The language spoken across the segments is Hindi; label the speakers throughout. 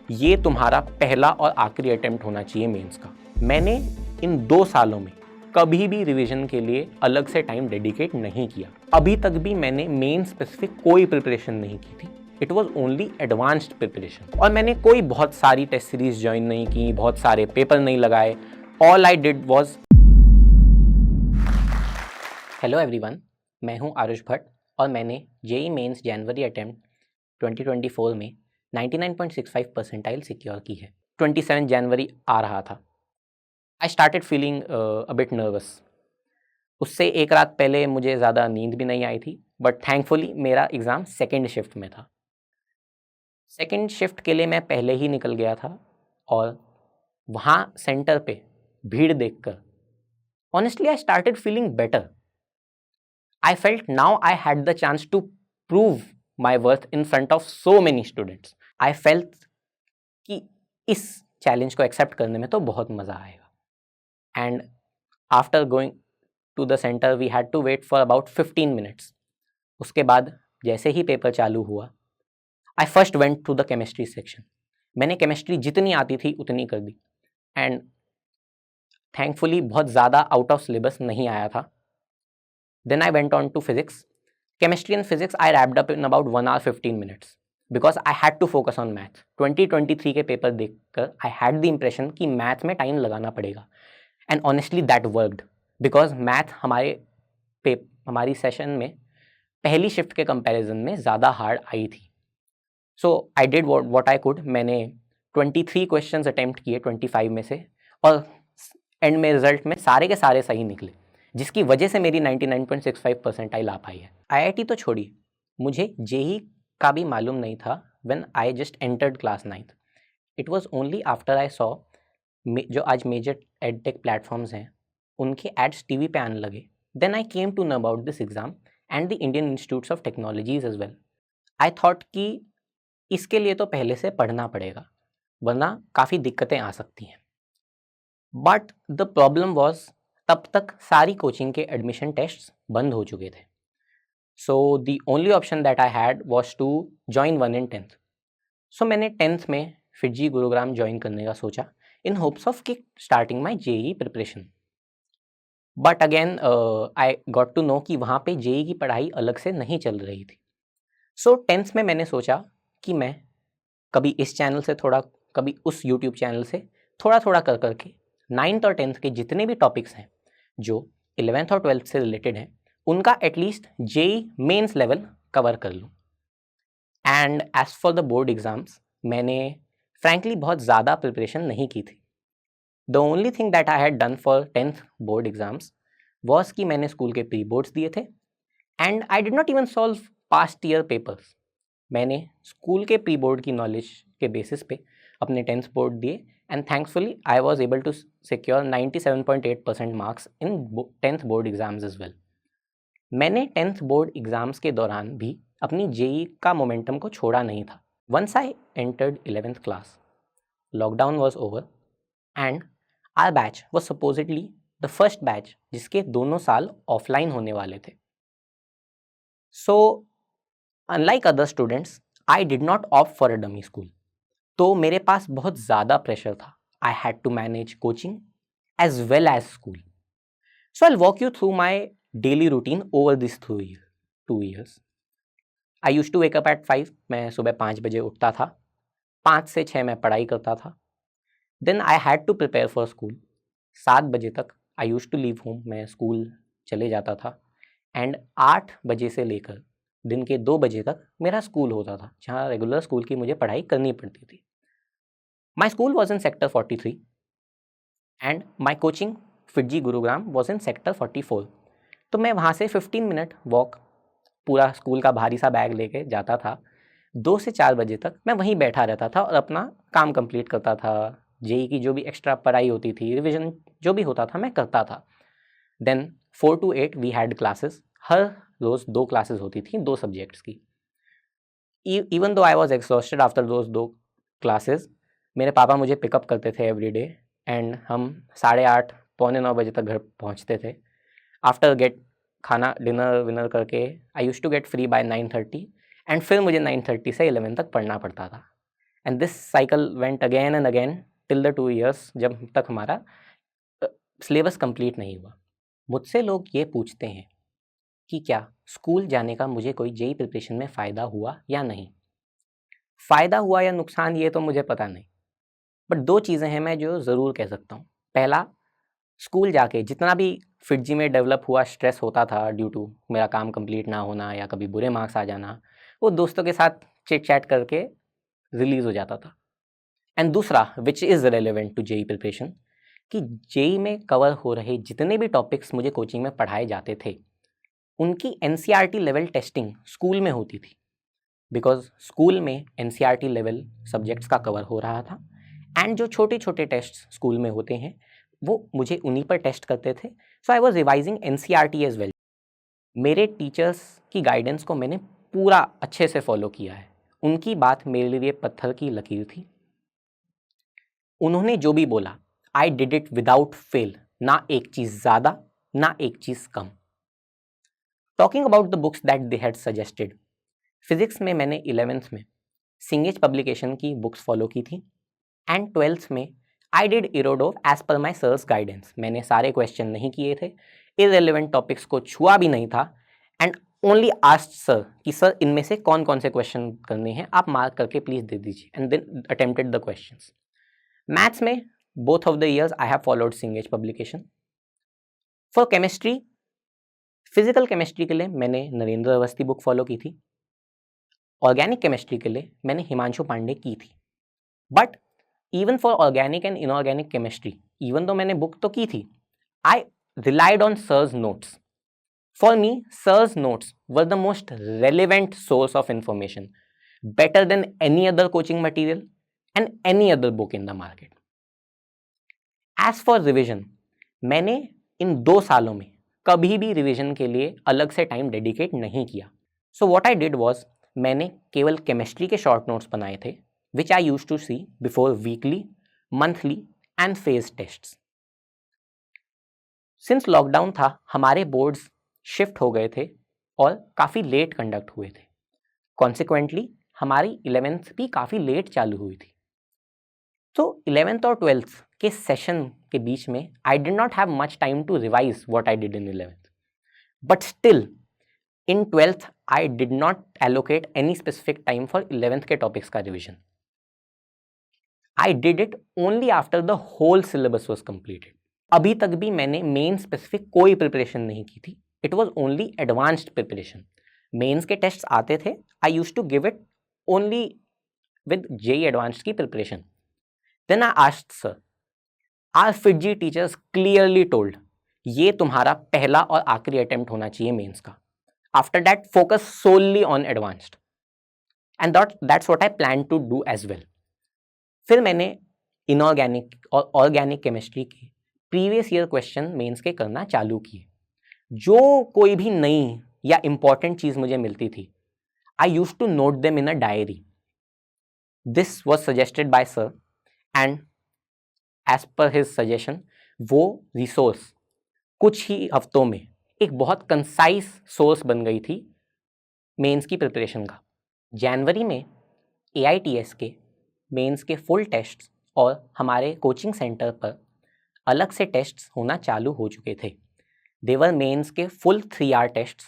Speaker 1: ये तुम्हारा पहला और आखिरी अटेम्प्ट होना चाहिए मेंस का। मैंने इन 2 सालों में कभी भी रिवीजन के लिए अलग से टाइम डेडिकेट नहीं किया। अभी तक भी मैंने मेन स्पेसिफिक कोई प्रिपरेशन नहीं की थी। It was only advanced preparation. और मैंने कोई बहुत सारी टेस्ट सीरीज ज्वाइन नहीं की, बहुत सारे पेपर नहीं लगाए। All I did was. Hello everyone, मैं हूं आरुष भट्ट और मैंने जेईई मेंस जनवरी अटेम्प्ट 2024 में 99.65 परसेंटाइल सिक्योर की है। 27 जनवरी आ रहा था। I started feeling a bit nervous. उससे एक रात पहले मुझे ज़्यादा नींद भी नहीं आई थी, बट थैंकफुली मेरा एग्ज़ाम सेकेंड शिफ्ट में था। सेकेंड शिफ्ट के लिए मैं पहले ही निकल गया था और वहाँ सेंटर पे भीड़ देखकर honestly I started feeling better. I felt now I had the chance to prove my worth in front of so many students. I felt कि इस चैलेंज को एक्सेप्ट करने में तो बहुत मज़ा आएगा। And after going to the centre we had to wait for about 15 minutes. उसके बाद जैसे ही पेपर चालू हुआ, I first went to the chemistry section. मैंने केमिस्ट्री जितनी आती थी उतनी कर दी एंड थैंकफुली बहुत ज़्यादा आउट ऑफ सिलेबस नहीं आया था। Then I went on to physics. Chemistry and physics I wrapped up in about 1 hour 15 minutes because I had to focus on math. 2023 के पेपर देखकर I had the impression कि मैथ में टाइम लगाना पड़ेगा and honestly that worked because math हमारी सेशन में पहली शिफ्ट के कंपैरिजन में ज़्यादा हार्ड आई थी। So I did what I could. मैंने 23 क्वेश्चंस अटेम्प्ट किए 25 में से और एंड में रिजल्ट में सारे के सारे सही निकले, जिसकी वजह से मेरी 99.65 परसेंटाइल आ पाई है। आईआईटी तो छोड़िए, मुझे जेईई का भी मालूम नहीं था when I just entered class 9th। It was only after I saw जो आज मेजर एडटेक प्लेटफॉर्म्स हैं उनके एड्स टीवी पे आने लगे, then I came to know about this exam and the Indian institutes of technologies as well. I thought कि इसके लिए तो पहले से पढ़ना पड़ेगा वरना काफ़ी दिक्कतें आ सकती हैं। बट द प्रॉब्लम वॉज तब तक सारी कोचिंग के एडमिशन टेस्ट्स बंद हो चुके थे। So the only option that I had was to join one in 10th। So मैंने 10th में फिजी गुरुग्राम ज्वाइन करने का सोचा in hopes of kick starting my JEE preparation. But again I got to know कि वहाँ पे जेईई की पढ़ाई अलग से नहीं चल रही थी। सो 10th में मैंने सोचा कि मैं कभी इस चैनल से थोड़ा, कभी उस यूट्यूब चैनल से थोड़ा थोड़ा कर करके 9th और 10th के जितने भी टॉपिक्स हैं जो 11th और 12th से रिलेटेड हैं उनका at least JEE mains level cover कर लूँ। And as for the board exams मैंने फ्रैंकली बहुत ज़्यादा प्रिपरेशन नहीं की थी। The only thing that I had done for 10th board exams was कि मैंने स्कूल के प्री बोर्ड्स दिए थे and I did not even solve past year papers. मैंने स्कूल के प्री बोर्ड की नॉलेज के बेसिस पे अपने 10th बोर्ड दिए and thankfully I was able to secure 97.8% marks in 10th board exams as well. मैंने 10th बोर्ड एग्जाम्स के दौरान भी अपनी जेईई का मोमेंटम को छोड़ा नहीं था। Once I entered 11th class, lockdown was over and our batch was supposedly the first batch जिसके दोनों साल ऑफलाइन होने वाले थे। So unlike other students, I did not opt for a dummy school. तो मेरे पास बहुत ज़्यादा प्रेशर था। I had to manage coaching as well as school. So I walk you through my daily routine over this 2 years. I use to wake up at 5। मैं सुबह 5 बजे उठता था, 5 से 6 मैं पढ़ाई करता था। Then I had to prepare for school. 7 बजे तक I use to leave home, मैं स्कूल चले जाता था एंड 8 बजे से लेकर दिन के 2 बजे तक मेरा स्कूल होता था, जहाँ रेगुलर स्कूल की मुझे पढ़ाई करनी पड़ती थी। My school was in sector 43 and my coaching Fiji Gurugram was in sector 44। तो मैं वहाँ से 15 मिनट वॉक पूरा स्कूल का भारी सा बैग लेके जाता था। 2 से 4 बजे तक मैं वहीं बैठा रहता था और अपना काम कंप्लीट करता था। जेईई की जो भी एक्स्ट्रा पढ़ाई होती थी, रिविजन जो भी होता था मैं करता था। Then 4 to 8 we had classes. हर रोज़ 2 क्लासेस होती थी 2 सब्जेक्ट्स की। Even though I was exhausted after those 2 classes, मेरे पापा मुझे पिकअप करते थे एवरी डे एंड हम 8:30 पौने 9 बजे तक घर पहुंचते थे। आफ्टर गेट खाना डिनर विनर करके I use to get free by 9:30 and फिर मुझे 9:30 से 11 तक पढ़ना पड़ता था। And this cycle went again and again till the 2 years जब तक हमारा सिलेबस कंप्लीट नहीं हुआ। मुझसे लोग ये पूछते हैं कि क्या स्कूल जाने का मुझे कोई जेई प्रिपरेशन में फ़ायदा हुआ या नहीं। फ़ायदा हुआ या नुकसान ये तो मुझे पता नहीं, बट 2 चीज़ें हैं मैं जो ज़रूर कह सकता हूँ। पहला, स्कूल जाके जितना भी फिटजी में डेवलप हुआ स्ट्रेस होता था ड्यू टू मेरा काम कंप्लीट ना होना या कभी बुरे मार्क्स आ जाना, वो दोस्तों के साथ चिट चैट करके रिलीज़ हो जाता था। एंड दूसरा which is relevant to JEE preparation, कि जेई में कवर हो रहे जितने भी टॉपिक्स मुझे कोचिंग में पढ़ाए जाते थे, उनकी एनसीईआरटी लेवल टेस्टिंग स्कूल में होती थी। बिकॉज स्कूल में एनसीईआरटी लेवल सब्जेक्ट्स का कवर हो रहा था, एंड जो छोटे छोटे टेस्ट स्कूल में होते हैं वो मुझे उन्हीं पर टेस्ट करते थे। So I was revising NCERT as well. मेरे टीचर्स की गाइडेंस को मैंने पूरा अच्छे से फॉलो किया है। उनकी बात मेरे लिए पत्थर की लकीर थी। उन्होंने जो भी बोला I did it without fail, ना एक चीज़ ज़्यादा ना एक चीज़ कम। Talking about the books that they had suggested, physics में मैंने 11th में सिंगेज पब्लिकेशन की बुक्स फॉलो की थी, एंड 12th में I did Irodov as per my sirs guidance. मैंने सारे क्वेश्चन नहीं किए थे, इररिलेवेंट टॉपिक्स को छुआ भी नहीं था, एंड ओनली आस्क्ड सर कि सर इनमें से कौन कौन से क्वेश्चन करने हैं, आप मार्क करके प्लीज दे दीजिए, and then attempted the questions. Maths में both of the years I have followed Cengage publication. For chemistry, physical chemistry के लिए मैंने नरेंद्र अवस्थी बुक फॉलो की थी। ऑर्गेनिक केमिस्ट्री के लिए मैंने हिमांशु पांडे की थी। But even for organic and inorganic chemistry, even तो मैंने बुक तो की थी, I relied on sir's notes. For me sir's notes were the most relevant source of information, better than any other coaching material and any other book in the market. As for revision, मैंने इन 2 सालों में कभी भी रिविजन के लिए अलग से टाइम डेडिकेट नहीं किया। So what I did was, मैंने केवल केमिस्ट्री के शॉर्ट नोट्स बनाए थे which I used to see before weekly, monthly and phase tests. Since lockdown था, हमारे बोर्ड्स शिफ्ट हो गए थे और काफ़ी लेट कंडक्ट हुए थे। कॉन्सिक्वेंटली हमारी 11th भी काफ़ी लेट चालू हुई थी। तो 11th और 12th के सेशन के बीच में I did not have much time to revise what I did in 11th, but still in 12th I did not allocate any specific time for 11th के टॉपिक्स का revision. I did it only after the whole syllabus was completed. अभी तक भी मैंने मेन स्पेसिफिक कोई प्रिपरेशन नहीं की थी। It was only advanced preparation. Mains के टेस्ट आते थे, I use to give it only with JEE advanced की preparation. Then I asked sir, our FIITJEE teachers clearly told ये तुम्हारा पहला और आखिरी अटेम्प्ट होना चाहिए मेन्स का। After that focus solely on advanced, and that's what I plan to do as well. फिर मैंने इनऑर्गेनिक और ऑर्गेनिक केमिस्ट्री के प्रीवियस ईयर क्वेश्चन मेंस के करना चालू किए। जो कोई भी नई या इम्पॉर्टेंट चीज़ मुझे मिलती थी, I use to note them in a diary. This was suggested by sir, and as per his suggestion वो रिसोर्स कुछ ही हफ्तों में एक बहुत कंसाइज सोर्स बन गई थी मेंस की प्रिपरेशन का। जनवरी में AITS के मेंस के फुल टेस्ट्स और हमारे कोचिंग सेंटर पर अलग से टेस्ट्स होना चालू हो चुके थे। देवर मेंस के फुल 3 hour टेस्ट्स,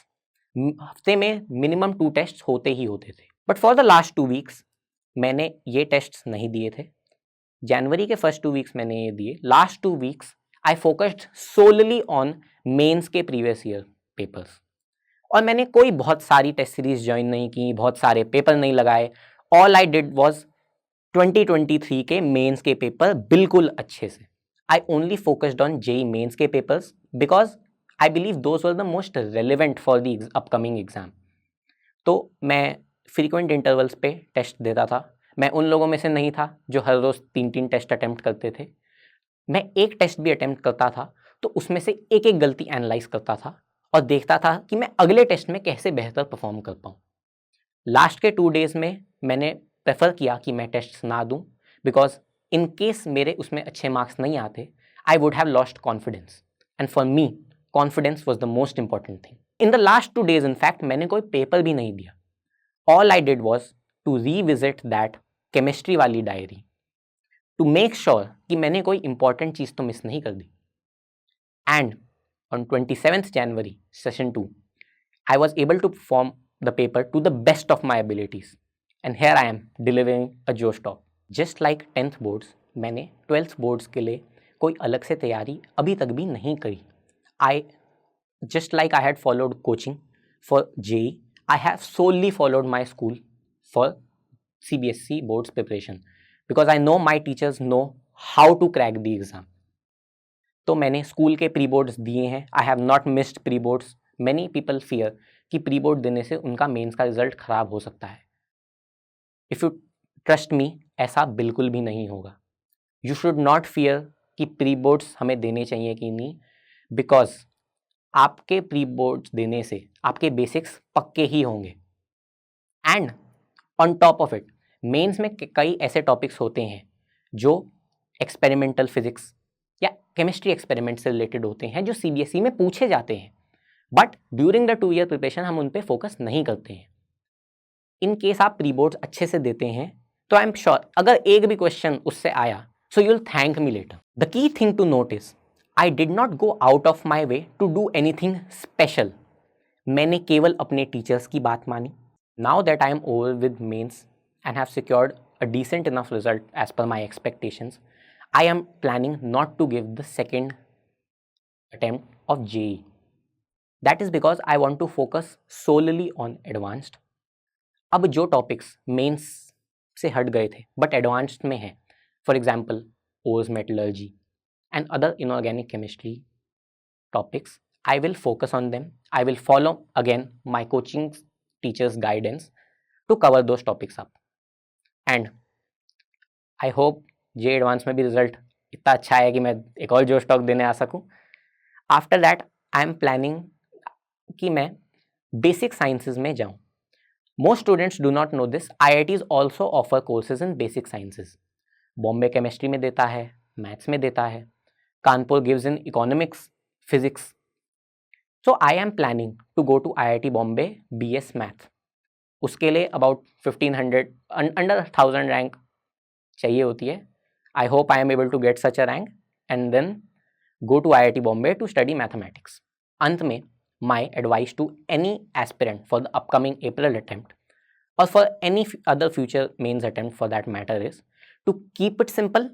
Speaker 1: हफ्ते में मिनिमम 2 टेस्ट्स होते ही होते थे। But for the last 2 weeks मैंने ये टेस्ट्स नहीं दिए थे। जनवरी के फर्स्ट 2 weeks मैंने ये दिए। Last 2 weeks I focused solely on mains के प्रीवियस ईयर पेपर्स, और मैंने कोई बहुत सारी टेस्ट सीरीज ज्वाइन नहीं की, बहुत सारे पेपर नहीं लगाए। ऑल आई डिड वॉज 2023 के मेंस के पेपर बिल्कुल अच्छे से। I only focused on JEE mains के papers because I believe those were the most relevant for the upcoming exam. तो मैं फ्रीक्वेंट इंटरवल्स पे टेस्ट देता था। मैं उन लोगों में से नहीं था जो हर रोज़ 3 टेस्ट अटेम्प्ट करते थे। मैं एक टेस्ट भी अटेम्प्ट करता था तो उसमें से एक एक गलती एनालाइज करता था और देखता था कि मैं अगले टेस्ट में कैसे बेहतर परफॉर्म कर पाऊँ। लास्ट के 2 days में मैंने प्रेफर किया कि मैं टेस्ट ना दूं, बिकॉज इन केस मेरे उसमें अच्छे मार्क्स नहीं आते, I would have lost confidence, and for me confidence was the most important thing. In the last 2 days in fact मैंने कोई पेपर भी नहीं दिया। All I did was to revisit that chemistry वाली डायरी टू मेक श्योर कि मैंने कोई इंपॉर्टेंट चीज़ तो मिस नहीं कर दी. And on 27th January, session 2, I was able to perform the paper to the best of my abilities. And here I am delivering a Josh talk. Just like 10th boards, मैंने 12th boards के लिए कोई अलग से तैयारी अभी तक भी नहीं करी. Just like I had followed coaching for JEE, I have solely followed my school for CBSE boards preparation because I know my teachers know how to crack the exam. तो मैंने स्कूल के प्री बोर्ड्स दिए हैं. I have not missed pre boards. Many people fear कि प्री बोर्ड देने से उनका मेंस का रिजल्ट खराब हो सकता है. इफ़ यू ट्रस्ट मी, ऐसा बिल्कुल भी नहीं होगा. यू शुड नॉट फियर कि प्री बोर्ड्स हमें देने चाहिए कि नहीं, बिकॉज आपके प्री बोर्ड्स देने से आपके बेसिक्स पक्के ही होंगे. And on top of it, mains में कई ऐसे टॉपिक्स होते हैं जो एक्सपेरिमेंटल फिजिक्स या केमिस्ट्री एक्सपेरिमेंट से रिलेटेड होते हैं जो CBSE में पूछे जाते हैं, but during the 2 year preparation हम उन पे फोकस नहीं करते हैं. इन केस आप प्री बोर्ड्स अच्छे से देते हैं तो आई एम श्योर अगर एक भी क्वेश्चन उससे आया so you will thank me later. The key thing to note is I did not go out of my way to do anything special. मैंने केवल अपने टीचर्स की बात मानी. Now that I am over with mains and have secured a decent enough result as per my expectations, I am planning not to give the second attempt of JEE. That is because I want to focus solely on advanced. अब जो टॉपिक्स मेंस से हट गए थे बट एडवांस्ड में हैं, फॉर एग्जाम्पल ओज metallurgy and other inorganic chemistry topics, I will focus on them. I will follow again my coaching teacher's guidance to cover those topics up. And I hope J advance में भी रिजल्ट इतना अच्छा है कि मैं एक और जोश टॉक देने आ सकूं. After that I am planning कि मैं बेसिक साइंसेज में जाऊं. Most students do not know this. IITs also offer courses in basic sciences. Bombay chemistry में देता है, मैथ्स में देता है. Kanpur gives in economics, physics. So I am planning to go to IIT Bombay BS math. उसके लिए अबाउट 1500 अंडर 1000 रैंक चाहिए होती है. I hope I am able to get such a rank and then go to IIT Bombay to study mathematics. अंत में my advice to any aspirant for the upcoming April attempt or for any other future mains attempt for that matter is to keep it simple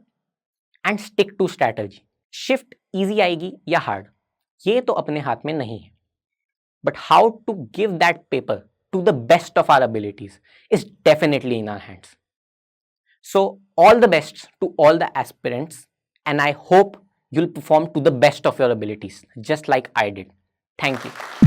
Speaker 1: and stick to strategy. Shift easy आएगी या hard, ये तो अपने हाथ में नहीं है. But how to give that paper to the best of our abilities is definitely in our hands. So all the best to all the aspirants, and I hope you'll perform to the best of your abilities, just like I did. Thank you.